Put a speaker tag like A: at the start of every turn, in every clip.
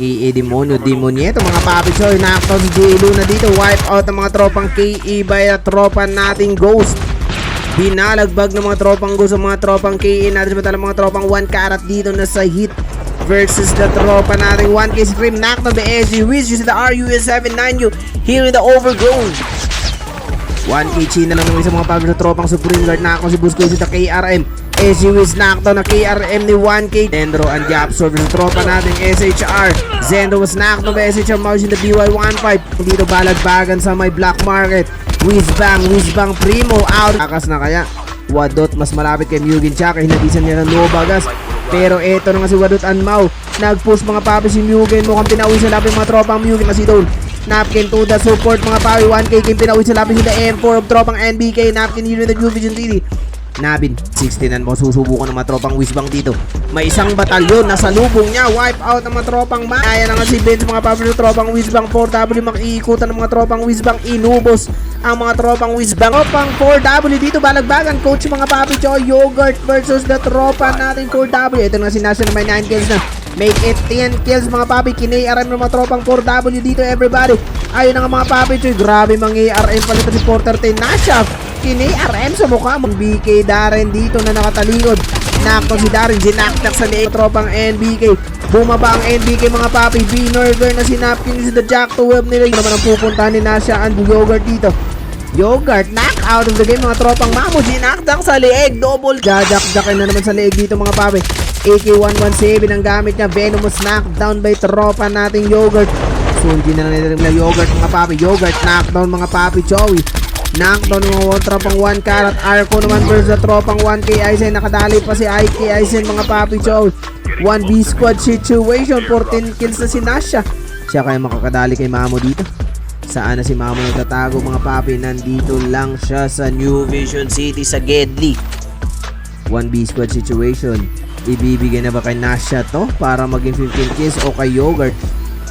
A: KE Demonyo, Demonieto mga papi choy. Knockdown si J. Luna dito. Wipe out ang mga tropang KE by tropa nating Ghost. Binalagbag ng mga tropang Ghost ang mga tropang KE natin. Samantala mga tropang 1 karat dito na sa hit versus the tropa nating 1K Scream. Knockdown by SG Wiz using the RUS-792 here in the Overgrown. 1K China lang ng isang mga papi sa tropang Supreme Guard. Knockdown si Busco using the KRM. SG Wiz knockdown na KRM ni 1K. Zendro and the absorb sa tropa nating SHR. Zendro was knockdown by SHR Mouse in the BY-15. Dito balagbagan sa may black market. Whizbang Primo out. Akas na kaya Wadot mas malapit kay Mugen tsaka hinabisan niya ng Lobagas. Pero eto na nga si Wadot and Mau. Nag-push mga papi si Mugen. Mukhang pinawi sa labi mga tropang Mugen na si Dole. Napkin to the support mga papi. 1K Kim pinawi sa labi sila M4 of tropang NBK. Napkin here in the New Vision City. Nabin, 16 mo susubukan ng mga tropang Whizbang dito. May isang batalyon na sa lubong niya. Wipe out ng mga tropang Maya na nga si Benz mga papi ng tropang Whizbang 4W. Makiikutan ng mga tropang Whizbang. Inubos ang mga tropang Whizbang. Tropang 4W dito balagbagan. Coach mga papi Choy. Yogurt versus the tropa natin 4W. Ito na si Nasha na may 9 kills na. Make it 10 kills mga papi. Kine-RM ng mga tropang 4W dito everybody. Ayun na nga mga papi Choy. Grabe mga RM pala ito si Porter 10. Nasha kine-RM sa mukha. BK Darren dito na nakatalikod. Nakto si Darren. Ginaktak sa leeg tropang NBK. Bumaba ang NBK mga papi. B-Nerger na si Napkin si the Jack to web nila. Yung naman ang pupuntahan ni Nasha and Yogurt dito. Yogurt knock out of the game mga tropang Mamo. Ginaktak sa leeg. Double jadak-jakin na naman sa leeg dito mga papi. AK-117 ang gamit niya. Venomous knockdown by tropa nating Yogurt. Sunji na nila Yogurt mga papi. Yogurt knockdown mga papi Chowi. Knockdown mga tropang 1 karat. Arco naman versus tropang 1K Aizen. Nakadali pa si IK Aizen mga papi Chow. 1B squad situation. 14 kills na si Nasha. Siya kaya makakadali kay Mamo dito. Saan na si Mamo nagtatago mga papi? Nandito lang siya sa New Vision City sa Gedli. 1B squad situation. Ibibigay na ba kay Nasha to para maging 15 kills o kay Yogurt?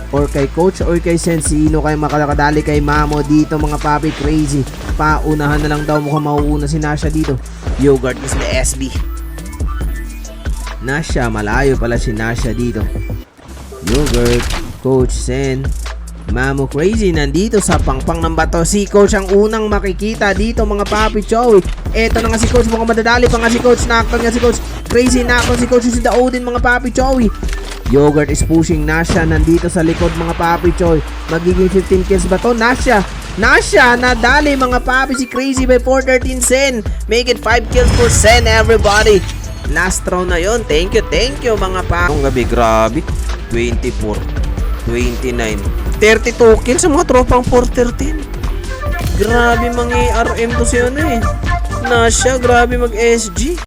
A: Or kay Coach or kay Sensino kay makakadali kay Mamo dito mga papi crazy. Paunahan na lang daw mukhang mauuna si Nasha dito. Yogurt is the SB. Nasha, malayo pala si Nasha dito. Yogurt, Coach Sen, Mamo crazy nandito sa pangpang ng bato. Si Coach ang unang makikita dito mga papi Choy. Eto na nga si Coach mukhang madadali pa nga si Coach. Knockdown nga si Coach. Crazy knockdown si Coach si the Odin mga papi Choy. Yogurt is pushing Nasha nandito sa likod mga papi Choy. Magiging 15 kills ba to? Nasha nadali mga papi si Crazy by 413 Sen. Make it 5 kills for Sen everybody. Last round na yon. Thank you mga papi. Ang gabi grabe. 24, 29, 32 kills sa mga tropang 413. Grabe mga RM to si ano eh. Nasha grabe mag SG.